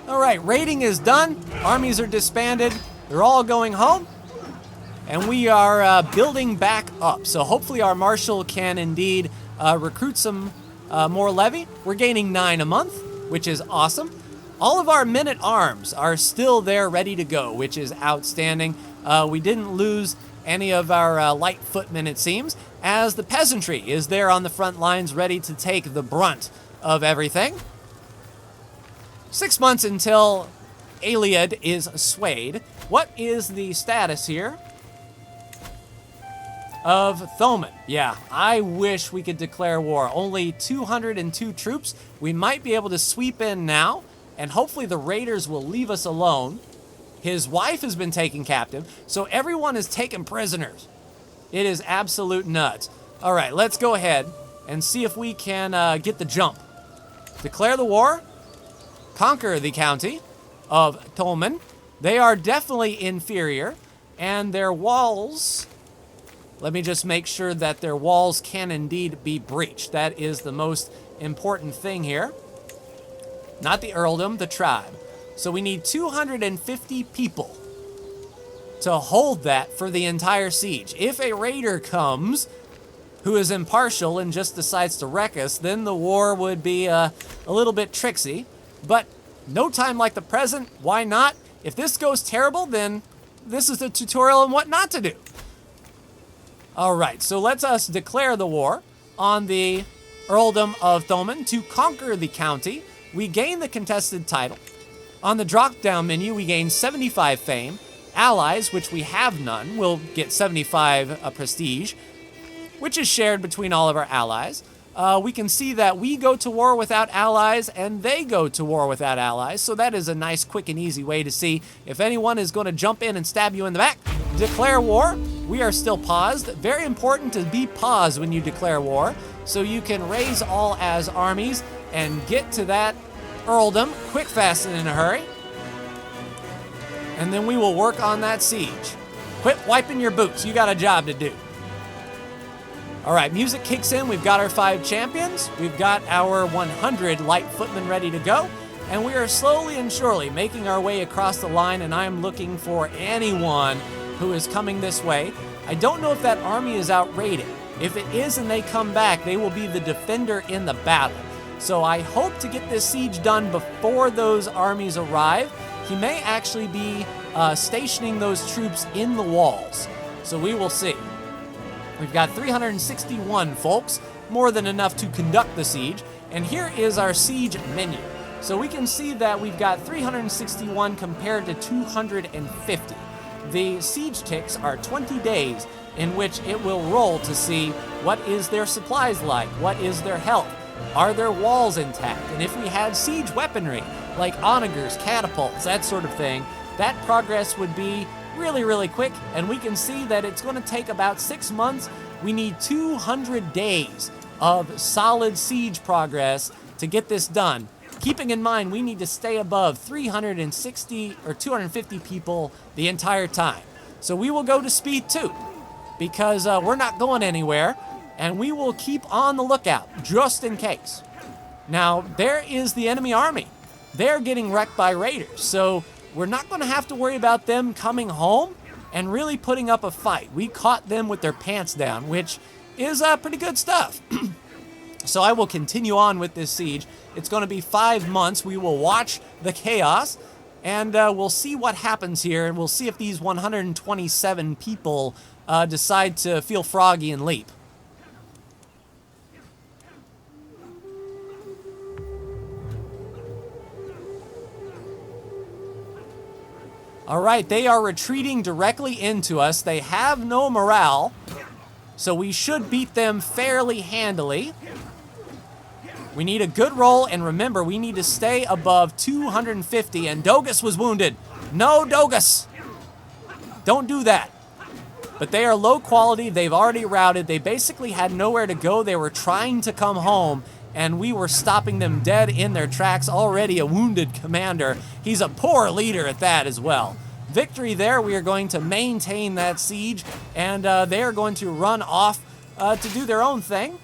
All right, raiding is done. Armies are disbanded. They're all going home. And we are building back up. So hopefully our marshal can indeed recruit some more levy. We're gaining 9 a month, which is awesome. All of our men-at-arms are still there ready to go, which is outstanding. We didn't lose any of our light footmen, it seems, as the peasantry is there on the front lines ready to take the brunt of everything. 6 months until MacLeod is swayed. What is the status here of Thoman? Yeah, I wish we could declare war. Only 202 troops. We might be able to sweep in now, and hopefully the raiders will leave us alone. His wife has been taken captive, so everyone is taken prisoners. It is absolute nuts. All right, let's go ahead and see if we can get the jump. Declare the war. Conquer the county of Thoman. They are definitely inferior, and their walls... Let me just make sure that their walls can indeed be breached. That is the most important thing here. Not the earldom, the tribe. So we need 250 people to hold that for the entire siege. If a raider comes who is impartial and just decides to wreck us, then the war would be a little bit tricksy. But no time like the present, why not? If this goes terrible, then this is a tutorial on what not to do. All right, so let's us declare the war on the earldom of Thoman to conquer the county. We gain the contested title. On the drop-down menu, we gain 75 fame. Allies, which we have none, will get 75 prestige, which is shared between all of our allies. We can see that we go to war without allies, and they go to war without allies. So that is a nice, quick, and easy way to see if anyone is going to jump in and stab you in the back. Declare war. We are still paused. Very important to be paused when you declare war, so you can raise all as armies and get to that earldom quick, fast, and in a hurry. And then we will work on that siege. Quit wiping your boots. You got a job to do. All right, music kicks in. We've got our 5 champions. We've got our 100 light footmen ready to go. And we are slowly and surely making our way across the line, and I'm looking for anyone who is coming this way. I don't know if that army is outrated. If it is and they come back, they will be the defender in the battle. So I hope to get this siege done before those armies arrive. He may actually be stationing those troops in the walls. So we will see. We've got 361 folks, more than enough to conduct the siege. And here is our siege menu. So we can see that we've got 361 compared to 250. The siege ticks are 20 days in which it will roll to see what is their supplies like, what is their health, are their walls intact, and if we had siege weaponry like onagers, catapults, that sort of thing, that progress would be really, really quick, and we can see that it's going to take about 6 months. We need 200 days of solid siege progress to get this done. Keeping in mind, we need to stay above 360 or 250 people the entire time. So we will go to speed 2 because we're not going anywhere, and we will keep on the lookout just in case. Now, there is the enemy army. They're getting wrecked by raiders, so we're not going to have to worry about them coming home and really putting up a fight. We caught them with their pants down, which is pretty good stuff. So I will continue on with this siege. It's going to be 5 months. We will watch the chaos, and we'll see what happens here, and we'll see if these 127 people decide to feel froggy and leap. All right, they are retreating directly into us. They have no morale, so we should beat them fairly handily. We need a good roll, and remember, we need to stay above 250, and Dogus was wounded. No, Dogus! Don't do that. But they are low quality. They've already routed. They basically had nowhere to go. They were trying to come home, and we were stopping them dead in their tracks. Already a wounded commander. He's a poor leader at that as well. Victory there. We are going to maintain that siege, and they are going to run off to do their own thing.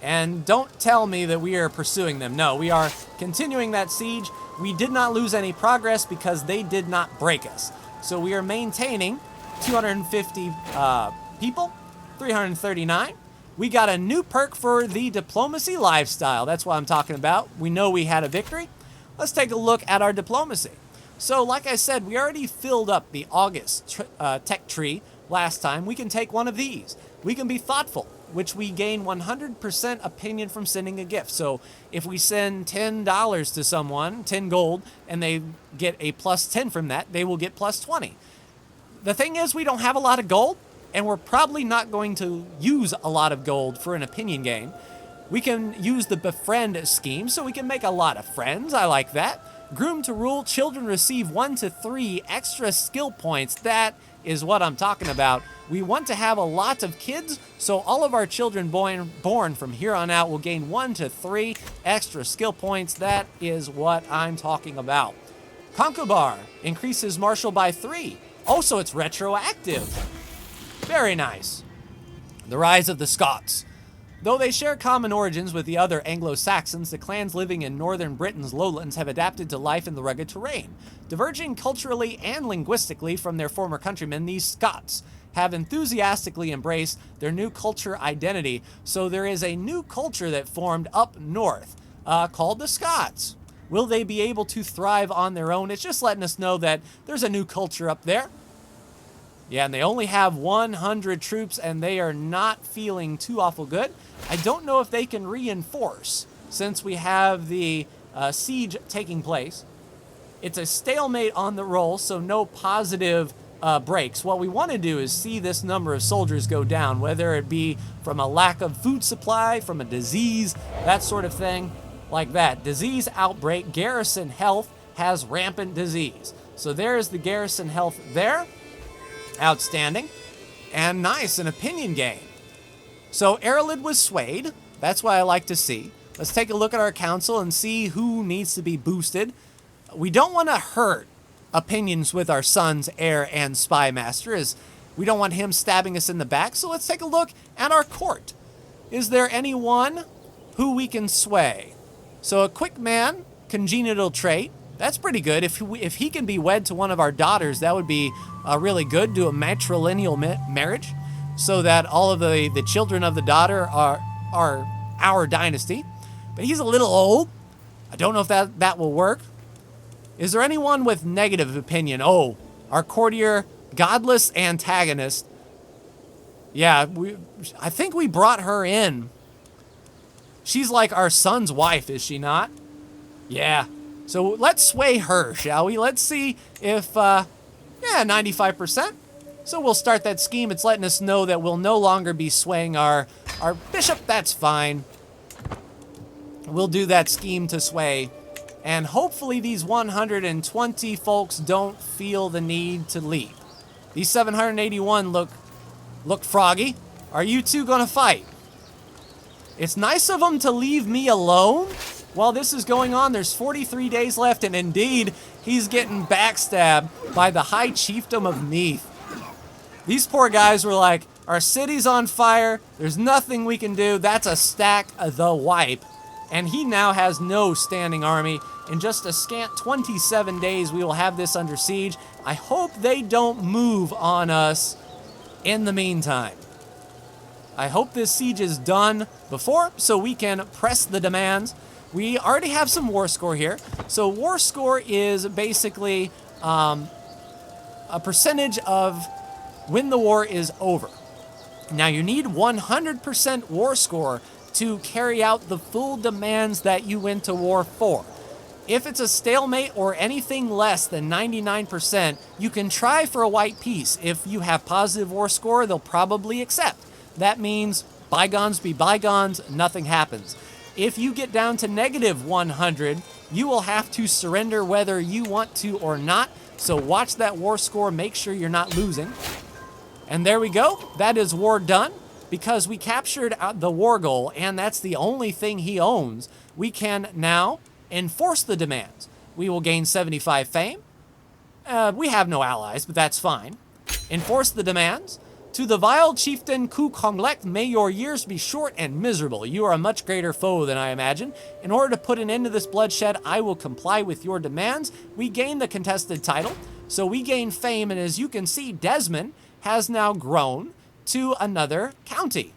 And don't tell me that we are pursuing them. No, we are continuing that siege. We did not lose any progress because they did not break us. So we are maintaining 250 people, 339. We got a new perk for the diplomacy lifestyle. That's what I'm talking about. We know we had a victory. Let's take a look at our diplomacy. So like I said, we already filled up the August tech tree last time. We can take one of these. We can be thoughtful, which we gain 100% opinion from sending a gift. So if we send $10 to someone, 10 gold, and they get a plus 10 from that, they will get plus 20. The thing is, we don't have a lot of gold, and we're probably not going to use a lot of gold for an opinion game. We can use the befriend scheme, so we can make a lot of friends. I like that. Groom to rule, children receive 1 to 3 extra skill points. That is what I'm talking about. We want to have a lot of kids, so all of our children born from here on out will gain 1 to 3 extra skill points. That is what I'm talking about. Concobar increases martial by 3. Also, it's retroactive. Very nice. The rise of the Scots. Though they share common origins with the other Anglo-Saxons, the clans living in northern Britain's lowlands have adapted to life in the rugged terrain. Diverging culturally and linguistically from their former countrymen, these Scots have enthusiastically embraced their new culture identity. So there is a new culture that formed up north called the Scots. Will they be able to thrive on their own? It's just letting us know that there's a new culture up there. Yeah, and they only have 100 troops, and they are not feeling too awful good. I don't know if they can reinforce, since we have the siege taking place. It's a stalemate on the roll, so no positive breaks. What we want to do is see this number of soldiers go down, whether it be from a lack of food supply, from a disease, that sort of thing, like that. Disease outbreak, garrison health has rampant disease. So there's the garrison health there. Outstanding. And nice, an opinion game. So Erelid was swayed. That's what I like to see. Let's take a look at our council and see who needs to be boosted. We don't want to hurt opinions with our son's heir and spy master, as we don't want him stabbing us in the back. So let's take a look at our court. Is there anyone who we can sway? So a quick man, congenital trait. That's pretty good. If he can be wed to one of our daughters, that would be really good. Do a matrilineal marriage so that all of the children of the daughter are our dynasty. But he's a little old. I don't know if that will work. Is there anyone with negative opinion? Oh, our courtier, godless antagonist. Yeah, I think we brought her in. She's like our son's wife, is she not? Yeah. So let's sway her, shall we? Let's see if, 95%. So we'll start that scheme. It's letting us know that we'll no longer be swaying our bishop. That's fine. We'll do that scheme to sway. And hopefully these 120 folks don't feel the need to leave. These 781 look froggy. Are you two gonna fight? It's nice of them to leave me alone while this is going on. There's 43 days left, and indeed, he's getting backstabbed by the High Chiefdom of Neath. These poor guys were like, our city's on fire, there's nothing we can do, that's a stack of the wipe. And he now has no standing army. In just a scant 27 days, we will have this under siege. I hope they don't move on us in the meantime. I hope this siege is done before, so we can press the demands. We already have some war score here. So war score is basically a percentage of when the war is over. Now you need 100% war score to carry out the full demands that you went to war for. If it's a stalemate or anything less than 99%, you can try for a white peace. If you have positive war score, they'll probably accept. That means bygones be bygones, nothing happens. If you get down to negative 100, you will have to surrender whether you want to or not. So watch that war score, make sure you're not losing. And there we go. That is war done. Because we captured the war goal, and that's the only thing he owns, we can now enforce the demands. We will gain 75 fame. We have no allies, but that's fine. Enforce the demands. To the vile chieftain Ku Konglek, may your years be short and miserable. You are a much greater foe than I imagine. In order to put an end to this bloodshed, I will comply with your demands. We gain the contested title, so we gain fame, and as you can see, Desmond has now grown to another county.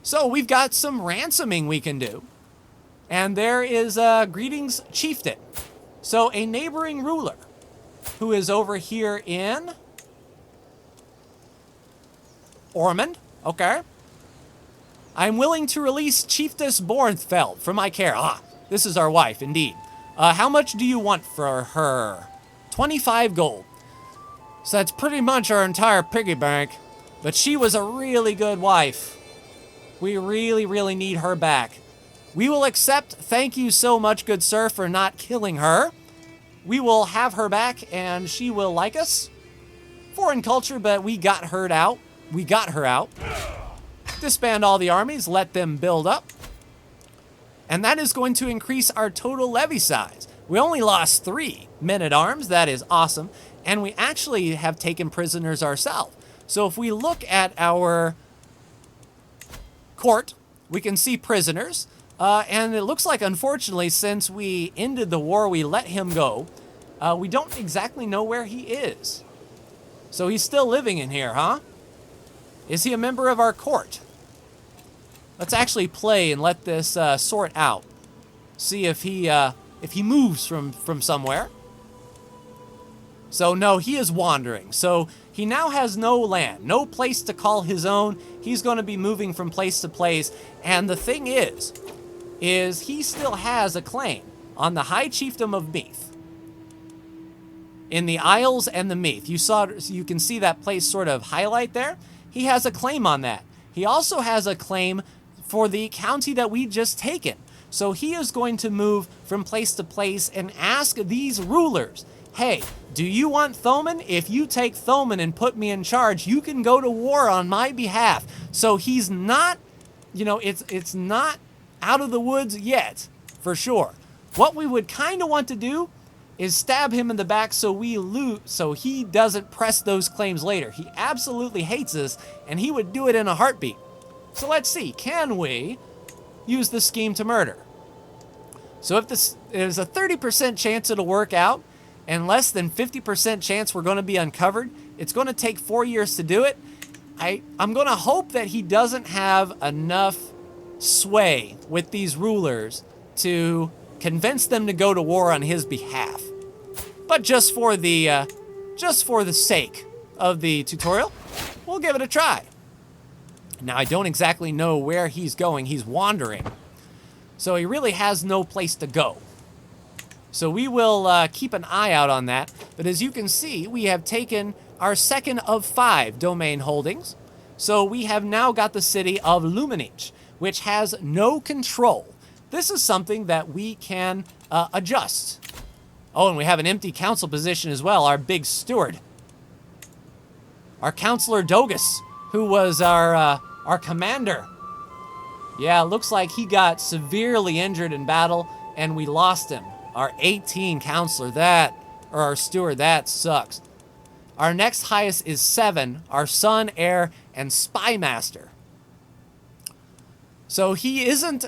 So we've got some ransoming we can do. And there is Greetings Chieftain. So a neighboring ruler who is over here in Ormond. Okay. I'm willing to release Chieftess Bornfeld from my care. Ah, this is our wife, indeed. How much do you want for her? 25 gold. So that's pretty much our entire piggy bank. But she was a really good wife. We really, really need her back. We will accept. Thank you so much, good sir, for not killing her. We will have her back, and she will like us. Foreign culture, but we got her out. We got her out. Disband all the armies, let them build up. And that is going to increase our total levy size. We only lost 3 men-at-arms. That is awesome. And we actually have taken prisoners ourselves. So if we look at our court, we can see prisoners. And it looks like, unfortunately, since we ended the war, we let him go. We don't exactly know where he is. So he's still living in here, huh? Is he a member of our court? Let's actually play and let this sort out. See if he moves from somewhere. So no, he is wandering. So he now has no land, no place to call his own. He's going to be moving from place to place. And the thing is he still has a claim on the High Chiefdom of Meath. In the Isles and the Meath. You can see that place sort of highlight there. He has a claim on that. He also has a claim for the county that we just taken. So he is going to move from place to place and ask these rulers, hey, do you want Thoman? If you take Thoman and put me in charge, you can go to war on my behalf. So he's not, it's not out of the woods yet, for sure. What we would kind of want to do is stab him in the back so we loot, so he doesn't press those claims later. He absolutely hates us, and he would do it in a heartbeat. So let's see, can we use the scheme to murder? So if there's a 30% chance it'll work out, and less than 50% chance we're going to be uncovered, it's going to take 4 years to do it. I'm going to hope that he doesn't have enough sway with these rulers to convince them to go to war on his behalf. But just for the sake of the tutorial, we'll give it a try. Now, I don't exactly know where he's going. He's wandering. So he really has no place to go. So we will keep an eye out on that. But as you can see, we have taken our second of 5 domain holdings. So we have now got the city of Luminich, which has no control. This is something that we can adjust. Oh, and we have an empty council position as well, our big steward. Our Counselor Dogus, who was our commander. Yeah, it looks like he got severely injured in battle, and we lost him. Our 18 Counselor, our steward, that sucks. Our next highest is 7, our son, heir, and spy master. So he isn't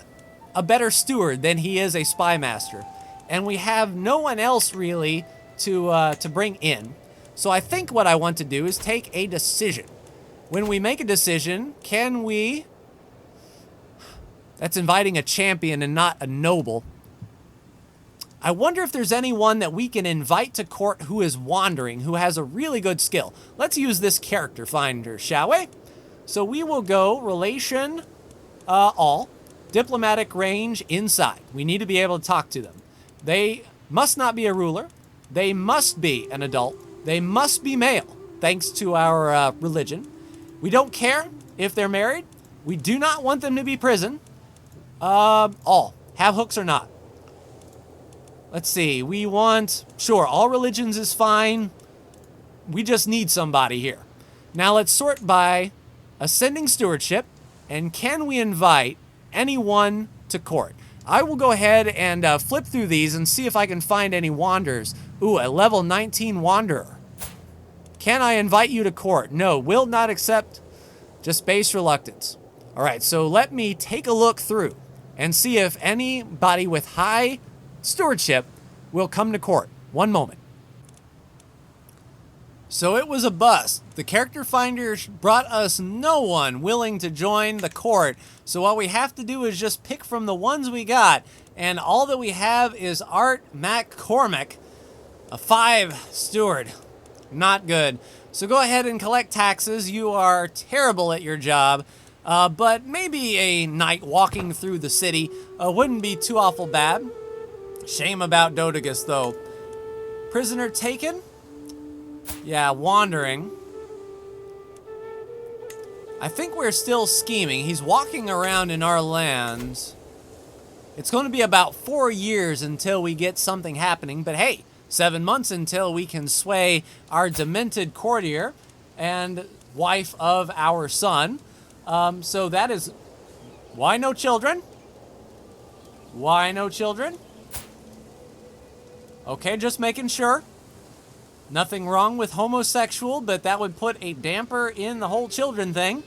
a better steward than he is a spy master. And we have no one else really to bring in. So I think what I want to do is take a decision. When we make a decision, can we... That's inviting a champion and not a noble. I wonder if there's anyone that we can invite to court who is wandering, who has a really good skill. Let's use this character finder, shall we? So we will go relation all, diplomatic range inside. We need to be able to talk to them. They must not be a ruler. They must be an adult. They must be male, thanks to our religion. We don't care if they're married. We do not want them to be prison. All. Have hooks or not. Let's see. We want... Sure, all religions is fine. We just need somebody here. Now let's sort by ascending stewardship. And can we invite anyone to court? I will go ahead and flip through these and see if I can find any wanderers. Ooh, a level 19 wanderer. Can I invite you to court? No, will not accept. Just base reluctance. All right, so let me take a look through and see if anybody with high stewardship will come to court. One moment. So it was a bust. The character finder brought us no one willing to join the court. So what we have to do is just pick from the ones we got. And all that we have is Art McCormick, a 5 steward. Not good. So go ahead and collect taxes. You are terrible at your job. But maybe a night walking through the city wouldn't be too awful bad. Shame about Dodegus, though. Prisoner taken? Yeah, wandering. I think we're still scheming. He's walking around in our lands. It's going to be about 4 years until we get something happening, but hey, 7 months until we can sway our demented courtier and wife of our son. So that is... Why no children? Why no children? Okay, just making sure. Nothing wrong with homosexual, but that would put a damper in the whole children thing.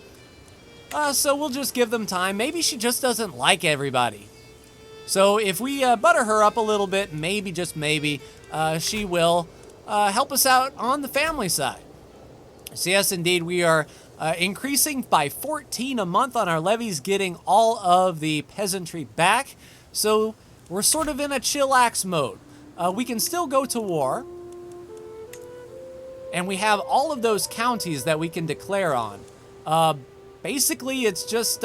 So we'll just give them time. Maybe she just doesn't like everybody. So if we butter her up a little bit, maybe, just maybe, she will help us out on the family side. So yes, indeed, we are increasing by 14 a month on our levies, getting all of the peasantry back. So we're sort of in a chillax mode. We can still go to war. And we have all of those counties that we can declare on. Basically, it's just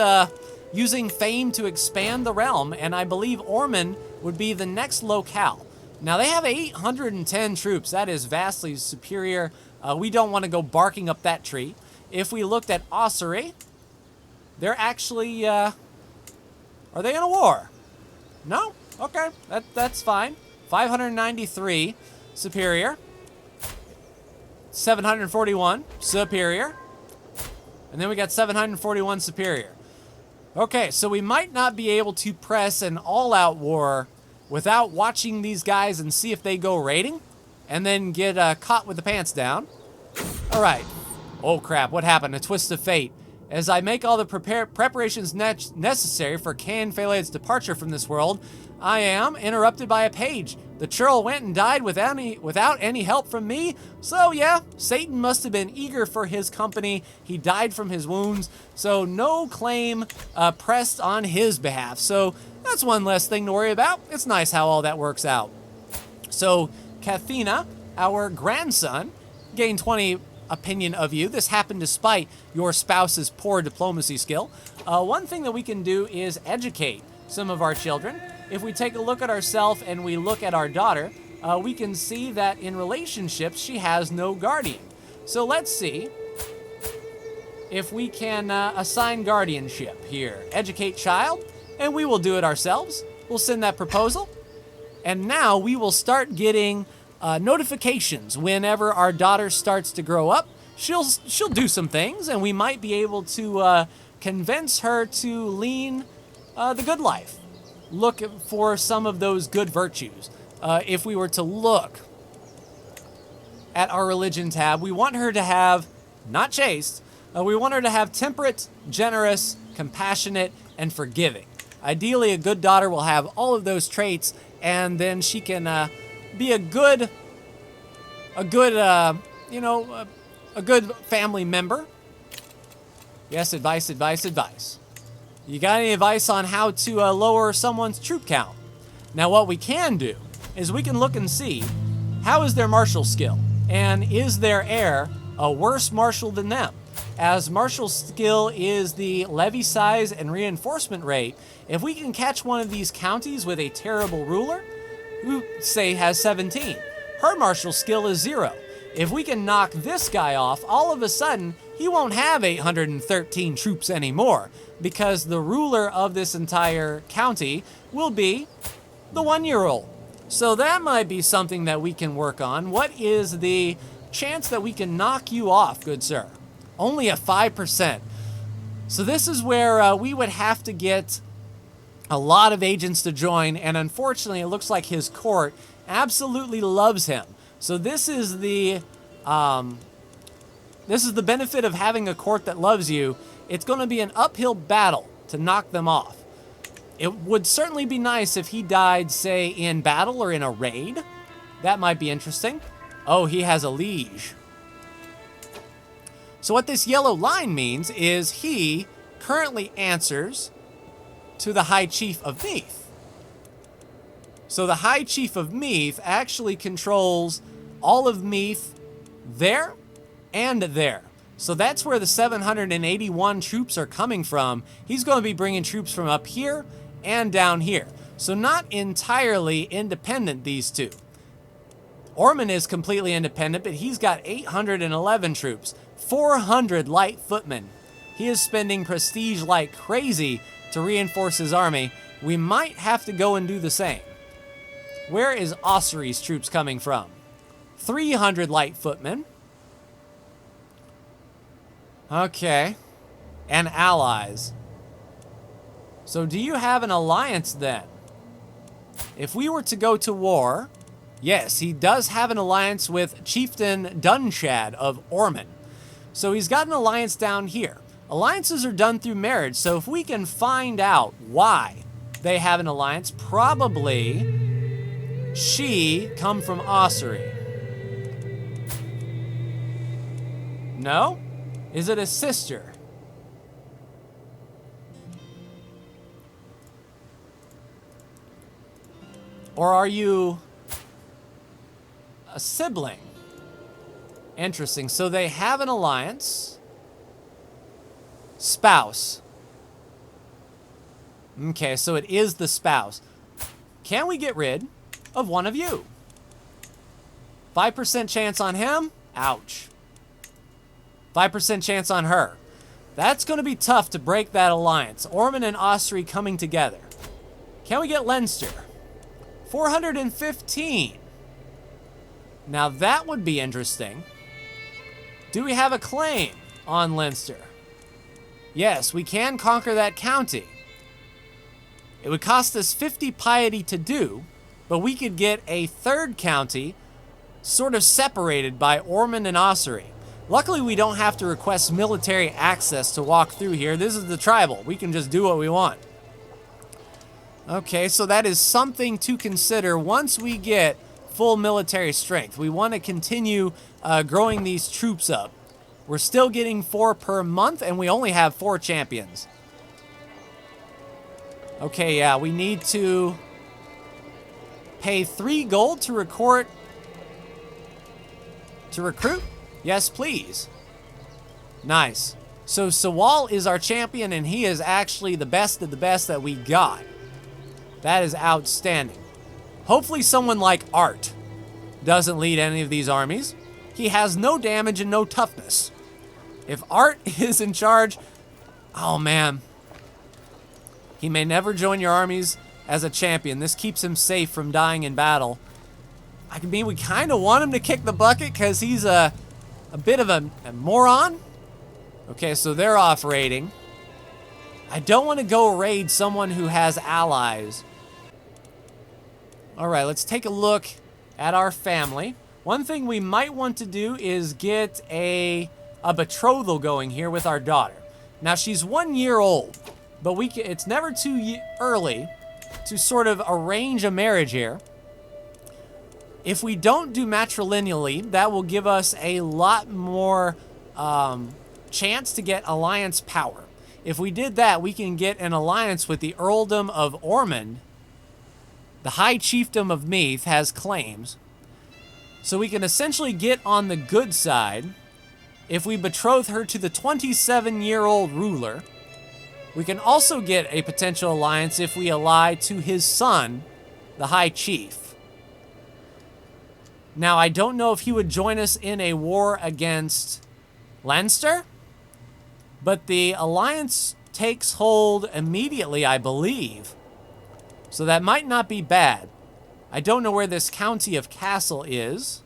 using fame to expand the realm, and I believe Ormond would be the next locale. Now, they have 810 troops. That is vastly superior. We don't want to go barking up that tree. If we looked at Ossory, they're actually... are they in a war? No? Okay, that's fine. 593 superior. 741 superior. And then we got 741 superior. Okay, so we might not be able to press an all-out war without watching these guys and see if they go raiding and then get caught with the pants down. All right. Oh, crap. What happened? A twist of fate. As I make all the preparations necessary for Cain Phaled's departure from this world, I am interrupted by a page. The churl went and died without any help from me. So yeah, Satan must have been eager for his company. He died from his wounds. So no claim pressed on his behalf. So that's one less thing to worry about. It's nice how all that works out. So Kathina, our grandson, gained 20 opinion of you. This happened despite your spouse's poor diplomacy skill. One thing that we can do is educate some of our children. If we take a look at ourselves and we look at our daughter, we can see that in relationships, she has no guardian. So let's see if we can assign guardianship here. Educate child, and we will do it ourselves. We'll send that proposal. And now we will start getting notifications whenever our daughter starts to grow up. She'll do some things, and we might be able to convince her to lean the good life. Look for some of those good virtues. If we were to look at our religion tab, we want her to have, not chaste, we want her to have temperate, generous, compassionate, and forgiving. Ideally, a good daughter will have all of those traits, and then she can be a good family member. Yes, advice, advice, advice. You got any advice on how to lower someone's troop count? Now, what we can do is we can look and see how is their martial skill, and is their heir a worse marshal than them? As martial skill is the levy size and reinforcement rate, if we can catch one of these counties with a terrible ruler, who, say, has 17, her martial skill is 0. If we can knock this guy off, all of a sudden, he won't have 813 troops anymore, because the ruler of this entire county will be the 1-year-old. So that might be something that we can work on. What is the chance that we can knock you off, good sir? Only a 5%. So this is where we would have to get a lot of agents to join, and unfortunately, it looks like his court absolutely loves him. So this is the This is the benefit of having a court that loves you. It's going to be an uphill battle to knock them off. It would certainly be nice if he died, say, in battle or in a raid. That might be interesting. Oh, he has a liege. So what this yellow line means is he currently answers to the High Chief of Meath. So the High Chief of Meath actually controls all of Meath there and there. So that's where the 781 troops are coming from. He's going to be bringing troops from up here and down here. So not entirely independent, these two. Ormond is completely independent, but he's got 811 troops, 400 light footmen. He is spending prestige like crazy to reinforce his army. We might have to go and do the same. Where is Ossory's troops coming from? 300 light footmen. Okay. And allies. So do you have an alliance then? If we were to go to war, yes, he does have an alliance with Chieftain Dunshad of Ormond. So he's got an alliance down here. Alliances are done through marriage, so if we can find out why they have an alliance, probably she come from Ossory. No? Is it a sister? Or are you a sibling? Interesting. So they have an alliance. Spouse. Okay, so it is the spouse. Can we get rid of one of you? 5% chance on him? Ouch. 5% chance on her. That's going to be tough to break that alliance. Ormond and Ossory coming together. Can we get Leinster? 415. Now that would be interesting. Do we have a claim on Leinster? Yes, we can conquer that county. It would cost us 50 piety to do, but we could get a third county sort of separated by Ormond and Ossory. Luckily, we don't have to request military access to walk through here. This is the tribal. We can just do what we want. Okay, so that is something to consider once we get full military strength. We want to continue growing these troops up. We're still getting 4 per month, and we only have 4 champions. Okay, yeah, we need to pay 3 gold to recruit. Yes, please. Nice. So Sawal is our champion, and he is actually the best of the best that we got. That is outstanding. Hopefully someone like Art doesn't lead any of these armies. He has no damage and no toughness. If Art is in charge, oh man. He may never join your armies as a champion. This keeps him safe from dying in battle. I mean, we kind of want him to kick the bucket because he's a bit of a moron. Okay, so they're off raiding. I don't want to go raid someone who has allies. All right, let's take a look at our family. One thing we might want to do is get a betrothal going here with our daughter. Now, she's 1 year old, but it's never too early to sort of arrange a marriage here. If we don't do matrilineally, that will give us a lot more chance to get alliance power. If we did that, we can get an alliance with the Earldom of Ormond. The High Chiefdom of Meath has claims. So we can essentially get on the good side if we betroth her to the 27-year-old ruler. We can also get a potential alliance if we ally to his son, the High Chief. Now, I don't know if he would join us in a war against Leinster, but the alliance takes hold immediately, I believe. So that might not be bad. I don't know where this county of Castle is.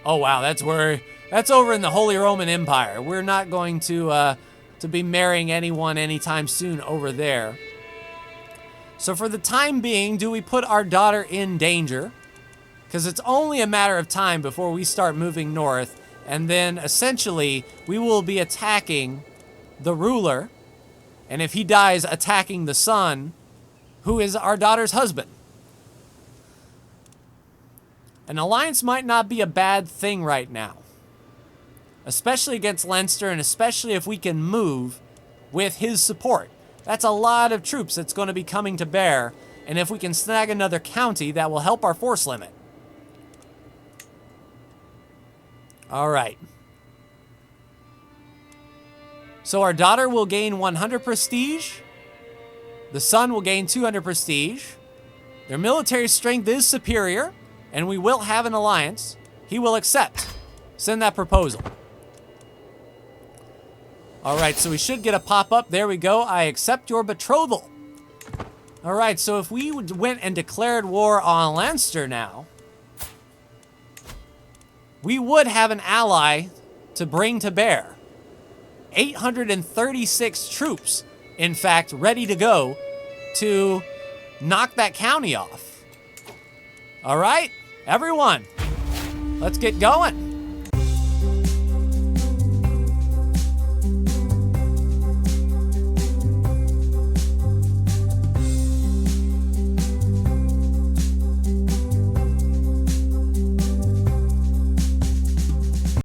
Oh, wow, that's over in the Holy Roman Empire. We're not going to be marrying anyone anytime soon over there. So for the time being, do we put our daughter in danger? Because it's only a matter of time before we start moving north And then essentially we will be attacking the ruler. And if he dies, attacking the son, who is our daughter's husband. An alliance might not be a bad thing right now. Especially against Leinster, and especially if we can move with his support. That's a lot of troops that's going to be coming to bear. And if we can snag another county, that will help our force limit. All right. So our daughter will gain 100 prestige. The son will gain 200 prestige. Their military strength is superior, and we will have an alliance. He will accept. Send that proposal. All right, so we should get a pop-up. There we go. I accept your betrothal. All right, so if we went and declared war on Leinster now, we would have an ally to bring to bear. 836 troops, in fact, ready to go to knock that county off. All right, everyone, let's get going.